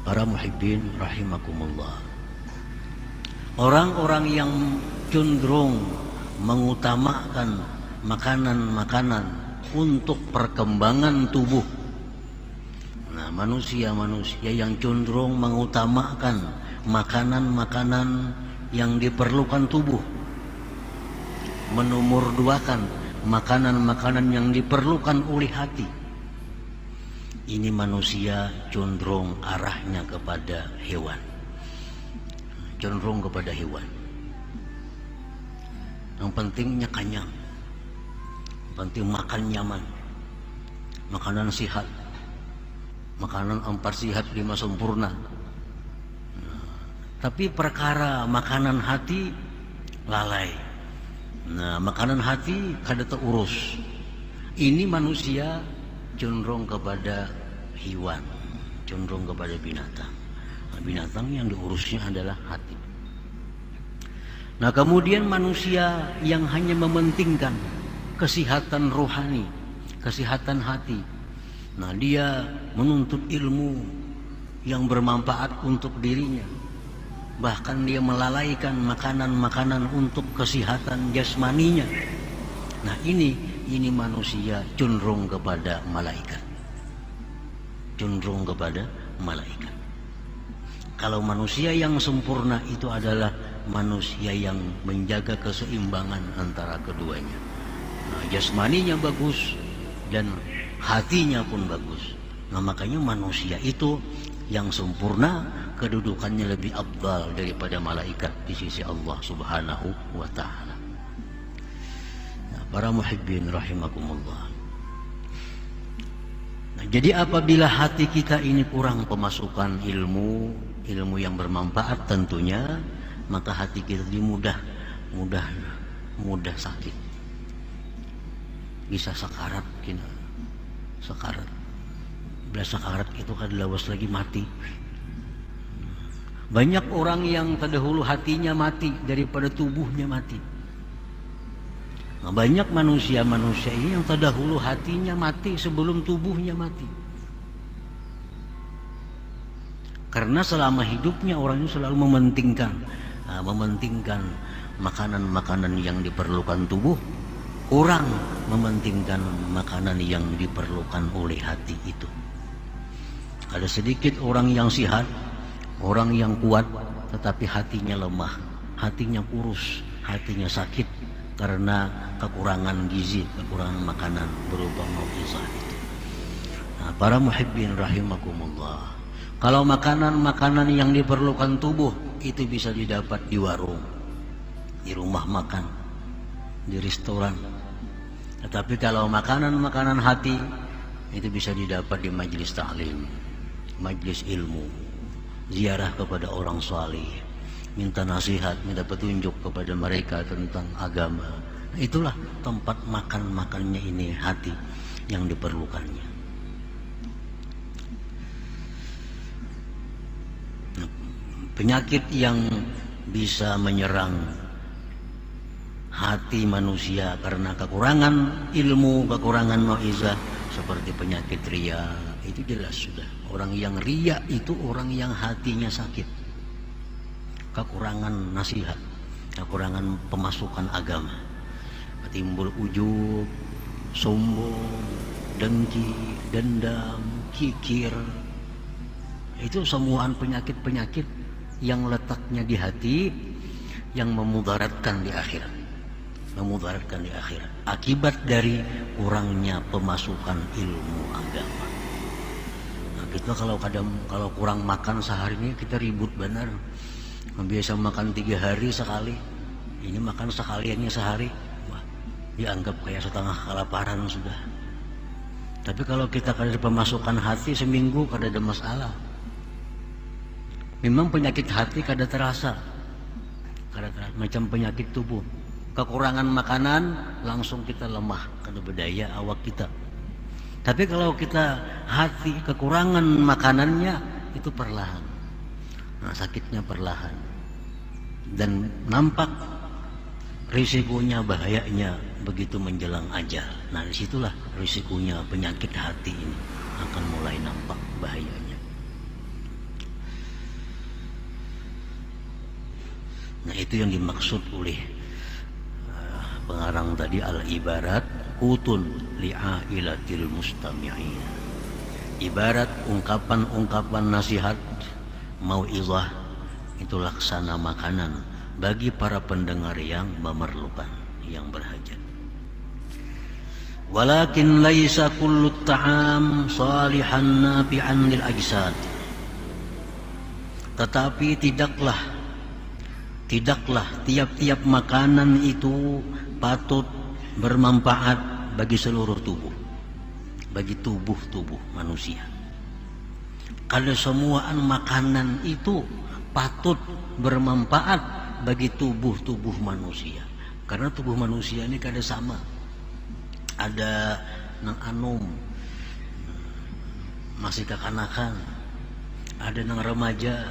Para muhibbin rahimakumullah. Orang-orang yang cenderung mengutamakan makanan-makanan untuk perkembangan tubuh. Nah, manusia-manusia yang cenderung mengutamakan makanan-makanan yang diperlukan tubuh, menomorduakan makanan-makanan yang diperlukan oleh hati. Ini manusia cenderung arahnya kepada hewan, cenderung kepada hewan. Yang pentingnya kenyang, yang penting makan nyaman, makanan sehat, makanan 4 sehat 5 sempurna. Tapi perkara makanan hati lalai. Nah, makanan hati kada terurus. Ini manusia cenderung kepada hewan, cenderung kepada binatang. Nah, binatang yang diurusnya adalah hati. Nah, kemudian manusia yang hanya mementingkan kesehatan rohani, kesehatan hati. Nah, dia menuntut ilmu yang bermanfaat untuk dirinya. Bahkan dia melalaikan makanan-makanan untuk kesehatan jasmaninya. Nah, ini manusia cenderung kepada malaikat. Cenderung kepada malaikat. Kalau manusia yang sempurna itu adalah manusia yang menjaga keseimbangan antara keduanya. Nah, jasmaninya bagus dan hatinya pun bagus. Nah, makanya manusia itu yang sempurna kedudukannya lebih afdal daripada malaikat di sisi Allah Subhanahu wa taala. Nah, para muhibbin rahimakumullah. Nah, jadi apabila hati kita ini kurang pemasukan ilmu yang bermanfaat tentunya, maka hati kita mudah sakit. Bisa sakarat kina. Sakarat. Bila sakarat itu kan lawas lagi mati. Banyak orang yang terdahulu hatinya mati daripada tubuhnya mati. Nah, banyak manusia-manusia ini yang terdahulu hatinya mati sebelum tubuhnya mati. Karena selama hidupnya orang itu selalu mementingkan makanan-makanan yang diperlukan tubuh, kurang mementingkan makanan yang diperlukan oleh hati itu. Ada sedikit orang yang sehat, orang yang kuat, tetapi hatinya lemah, hatinya kurus, hatinya sakit karena kekurangan gizi, kekurangan makanan berupa mau'izah itu. Nah, para muhibbin rahimakumullah, kalau makanan-makanan yang diperlukan tubuh itu bisa didapat di warung, di rumah makan, di restoran. Tetapi kalau makanan-makanan hati itu bisa didapat di majelis ta'lim, majelis ilmu, ziarah kepada orang salih, minta nasihat, minta petunjuk kepada mereka tentang agama. Nah, itulah tempat makan-makannya ini hati yang diperlukannya. Nah, penyakit yang bisa menyerang hati manusia karena kekurangan ilmu, kekurangan mau'izah, seperti penyakit ria, itu jelas sudah. Orang yang ria itu orang yang hatinya sakit, kekurangan nasihat, kekurangan pemasukan agama, timbul ujub, sombong, dengki, dendam, kikir. Itu semuaan penyakit-penyakit yang letaknya di hati, yang memudaratkan di akhirat, memudaratkan di akhirat akibat dari kurangnya pemasukan ilmu agama. Nah, kita kalau kurang makan sehari ini kita ribut benar. Biasa makan 3 hari sekali, ini makan sekaliannya sehari, wah, dianggap kayak setengah kelaparan sudah. Tapi kalau kita kada ada pemasukan hati seminggu kada ada masalah. Memang penyakit hati kada terasa, macam penyakit tubuh. Kekurangan makanan langsung kita lemah, kada berdaya awak kita. Tapi kalau kita hati kekurangan makanannya itu perlahan, nah, sakitnya perlahan, dan nampak risikonya, bahayanya begitu menjelang ajal. Nah, disitulah risikonya penyakit hati ini akan mulai nampak bahayanya. Nah, itu yang dimaksud oleh pengarang tadi, al-ibarat qutun li'ailatil mustami'in. Ibarat ungkapan-ungkapan nasihat, mau'izah, itu laksana makanan bagi para pendengar yang memerlukan, yang berhajat. Walakin laisa kullu ta'am salihan nafi'an lil ajsad. Tetapi tidaklah tiap-tiap makanan itu patut bermanfaat bagi seluruh tubuh, bagi tubuh manusia. Kalau semua makanan itu patut bermanfaat bagi tubuh manusia, karena tubuh manusia ini kada sama. Ada nang anom masih kekanakan, ada nang remaja,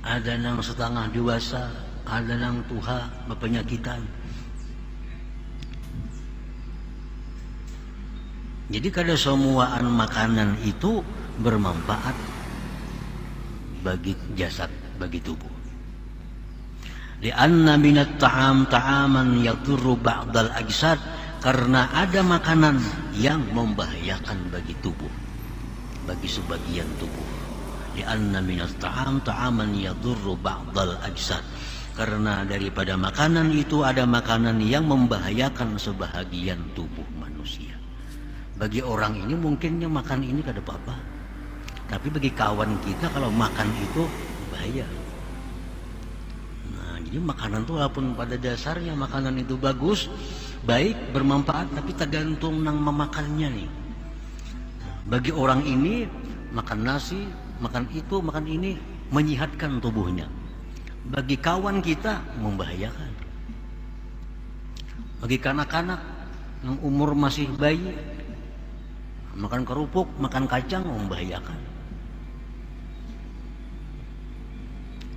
ada nang setengah dewasa, ada nang tua berpenyakitan. Jadi kada semuaan makanan itu bermanfaat bagi jasad, bagi tubuh. Lianna minat ta'am ta'aman yadurru ba'dal ajsad, karena ada makanan yang membahayakan bagi tubuh, bagi sebagian tubuh. Lianna minat ta'am ta'aman yadurru ba'dal ajsad, karena daripada makanan itu ada makanan yang membahayakan sebahagian tubuh manusia. Bagi orang ini mungkinnya makan ini kada apa-apa, tapi bagi kawan kita kalau makan itu bahaya. Nah, jadi makanan itu walaupun pada dasarnya makanan itu bagus, baik, bermanfaat, tapi tergantung nang memakannya nih. Bagi orang ini makan nasi, makan itu, makan ini menyehatkan tubuhnya. Bagi kawan kita membahayakan. Bagi kanak-kanak yang umur masih bayi, makan kerupuk, makan kacang membahayakan.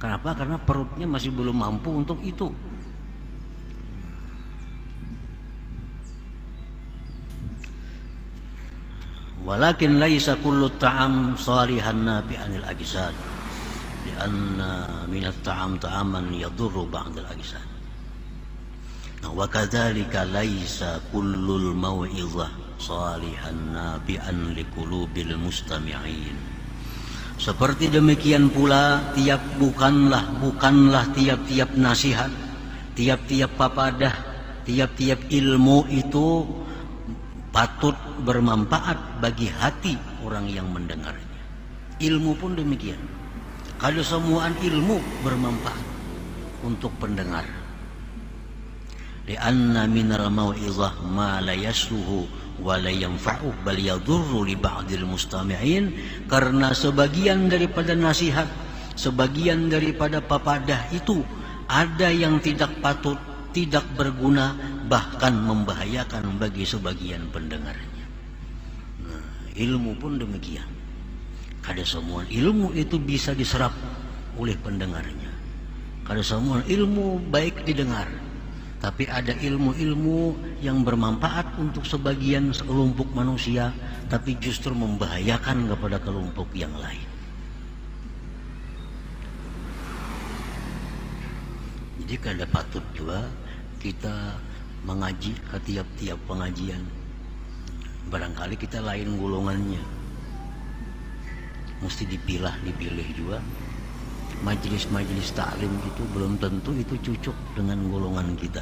Kenapa? Karena perutnya masih belum mampu untuk itu. Walakin laisa kullu ta'am salihan nafi'anil ajsad, lianna minat ta'am ta'aman yadurru ba'dal ajsad. Wa kadzalika laisa kullul mau'izah salihan nafi'an liqulubil mustami'in. Seperti demikian pula bukanlah tiap-tiap nasihat, tiap-tiap papadah, tiap-tiap ilmu itu patut bermanfaat bagi hati orang yang mendengarnya. Ilmu pun demikian. Kalau semuaan ilmu bermanfaat untuk pendengar. Lianna minal mau'izah ma la yasluhu wa la yanfa'u bal yadurru li ba'dil mustami'in, karena sebagian daripada nasihat, sebagian daripada papadah itu ada yang tidak patut, tidak berguna, bahkan membahayakan bagi sebagian pendengarnya. Nah, ilmu pun demikian. Kada semua ilmu itu bisa diserap oleh pendengarnya. Kada semua ilmu baik didengar. Tapi ada ilmu-ilmu yang bermanfaat untuk sebagian sekelompok manusia, tapi justru membahayakan kepada kelompok yang lain. Jadi kada patut juga kita mengaji ke tiap-tiap pengajian. Barangkali kita lain golongannya, mesti dipilih juga. Majelis-majelis taklim itu belum tentu itu cocok dengan golongan kita,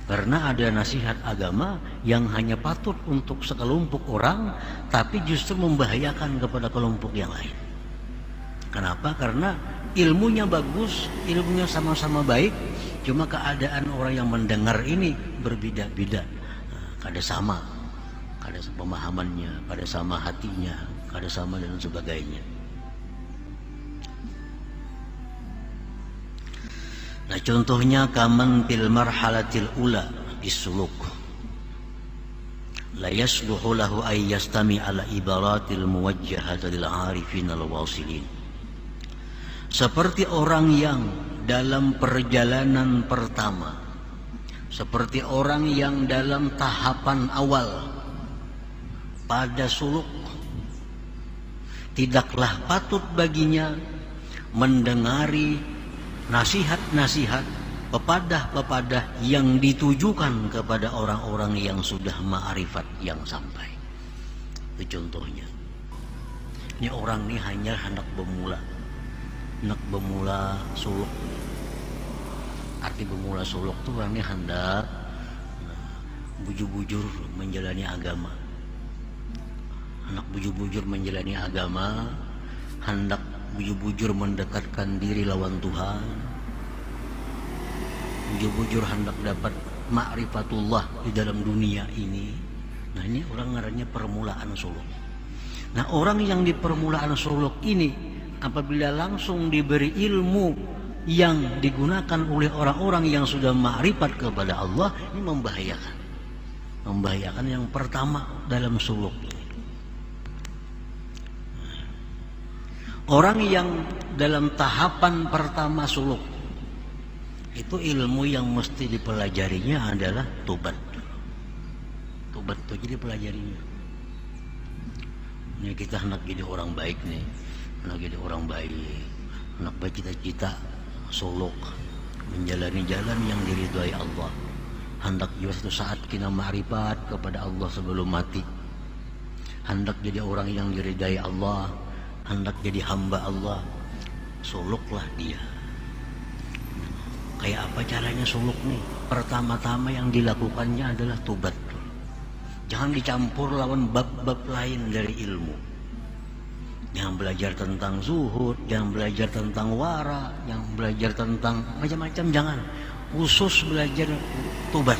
karena ada nasihat agama yang hanya patut untuk sekelompok orang, tapi justru membahayakan kepada kelompok yang lain. Kenapa? Karena ilmunya bagus, ilmunya sama-sama baik, cuma keadaan orang yang mendengar ini berbeda-beda. Kada sama, kada pemahamannya, kada sama hatinya, kada sama dan sebagainya. Nah, contohnya kaman fil marhalatil ula bisuluk la yasluhu lahu ay yastami ala ibaratil muwajjahati lil arifin al wasilin. Seperti orang yang dalam perjalanan pertama, seperti orang yang dalam tahapan awal pada suluk, tidaklah patut baginya mendengari nasihat-nasihat, pepadah-pepadah yang ditujukan kepada orang-orang yang sudah ma'rifat yang sampai. Itu contohnya. Ini orang ini hanya hendak bermula suluk. Arti bermula suluk itu orang ini hendak bujur-bujur menjalani agama. Hendak bujur-bujur menjalani agama, hendak bujur-bujur mendekatkan diri lawan Tuhan, bujur-bujur hendak dapat ma'rifatullah di dalam dunia ini. Nah, ini orang ngarannya permulaan suluk. Nah, orang yang di permulaan suluk ini apabila langsung diberi ilmu yang digunakan oleh orang-orang yang sudah ma'rifat kepada Allah, ini membahayakan. Membahayakan yang pertama dalam suluk ini. Orang yang dalam tahapan pertama suluk itu ilmu yang mesti dipelajarinya adalah tobat. Tobat itu jadi pelajarinya. Ini kita hendak jadi orang baik nih, hendak jadi orang baik, hendak bercita-cita suluk menjalani jalan yang diridhai Allah. Hendak juga suatu saat kita ma'rifat kepada Allah sebelum mati. Hendak jadi orang yang diridhai Allah, hendak jadi hamba Allah. Suluklah dia. Kayak apa caranya suluk nih? Pertama-tama yang dilakukannya adalah tobat. Jangan dicampur lawan bab-bab lain dari ilmu. Jangan belajar tentang zuhud, jangan belajar tentang wara, jangan belajar tentang macam-macam, jangan. Khusus belajar tobat.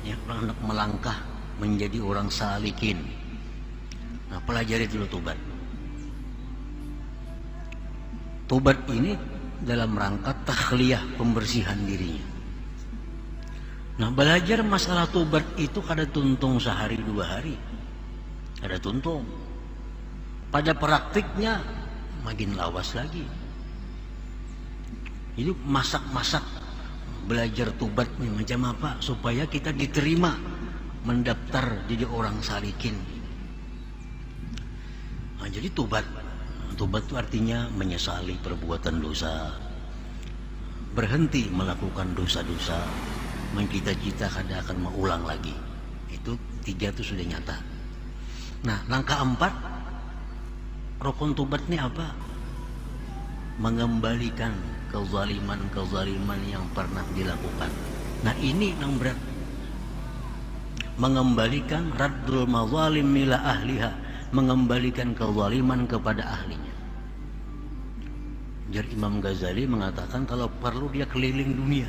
Ya, orang hendak melangkah menjadi orang salikin. Nah, pelajari dulu tobat. Tobat ini dalam rangka takhliyah, pembersihan dirinya. Nah, belajar masalah tobat itu kada tuntung sehari dua hari, kada tuntung. Pada praktiknya makin lawas lagi. Itu masak-masak belajar tobatnya macam apa supaya kita diterima mendaftar jadi orang salikin. Nah, jadi tobat itu artinya menyesali perbuatan dosa, berhenti melakukan dosa-dosa, mencita-cita kada akan mengulang lagi. Itu 3 itu sudah nyata. Nah, langkah 4 rukun tobat ini apa? Mengembalikan kezaliman yang pernah dilakukan. Nah, ini yang berat. Mengembalikan raddul mazalim ila ahliha, mengembalikan kezaliman kepada ahlinya. Jadi Imam Ghazali mengatakan kalau perlu dia keliling dunia.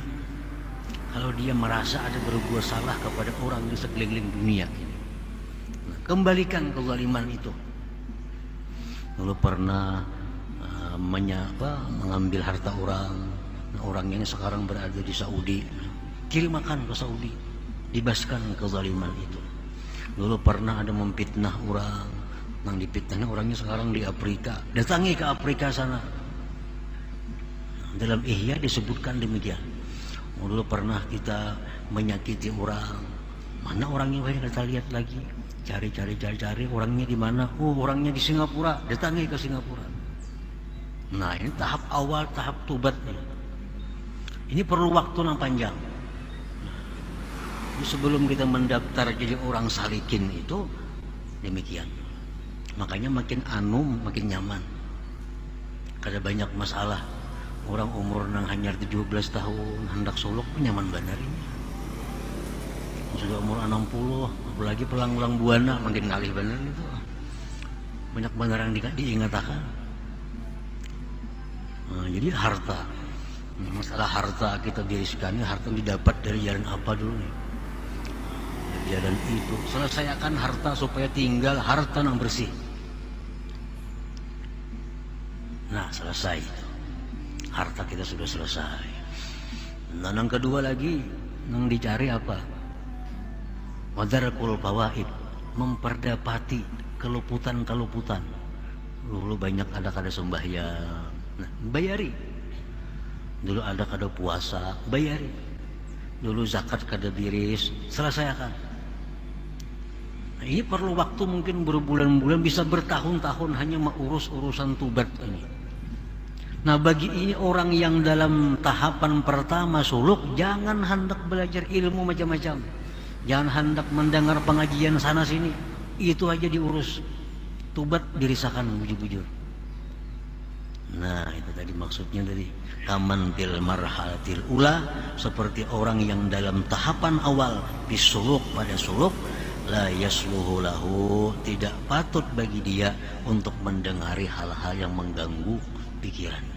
Kalau dia merasa ada berbuat salah kepada orang di sekeliling dunia, nah, kembalikan kezaliman itu. Dulu pernah mengambil harta orang, nah, orang yang sekarang berada di Saudi, kirimkan ke Saudi, dibaskan kezaliman itu. Dulu pernah ada memfitnah orang, yang dipitnahnya orangnya sekarang di Afrika, datangi ke Afrika sana. Dalam Ihya disebutkan demikian. Dulu pernah kita menyakiti orang, mana orangnya banyak kita lihat lagi, cari orangnya di mana? Oh, orangnya di Singapura, datangi ke Singapura. Nah, ini tahap awal, tahap tobatnya. Ini perlu waktu yang panjang. Nah, sebelum kita mendaftar jadi orang salikin itu demikian. Makanya makin anum makin nyaman. Kada banyak masalah. Orang umur nang hanya 17 tahun hendak suluk nyaman benar ini. Sudah umur 60, apalagi pelang-pelang buana makin ngalih benar itu. Banyak benar yang diingatakan. Nah, jadi harta. Masalah harta kita diriskannya, harta didapat dari jalan apa dulu nih? Dari jalan itu. Selesaikan harta supaya tinggal harta yang bersih. Nah, selesai. Harta kita sudah selesai. Nah, yang kedua lagi yang dicari apa? Wadarakul fawaid, memperdapati keluputan-keluputan. Dulu banyak ada kada sembahyang, nah, bayari. Dulu ada kada puasa, bayari. Dulu zakat kada diris, selesaikan. Nah, ini perlu waktu mungkin berbulan-bulan, bisa bertahun-tahun hanya mengurus urusan tobat ini. Nah bagi ini orang yang dalam tahapan pertama suluk, jangan hendak belajar ilmu macam-macam, jangan hendak mendengar pengajian sana sini, itu aja diurus, tubat dirisakan bujur-bujur. Nah itu tadi maksudnya dari kaman fil marhalatil ula, seperti orang yang dalam tahapan awal bisuluk pada suluk, la yasluhu lahu, tidak patut bagi dia untuk mendengari hal-hal yang mengganggu pikiran.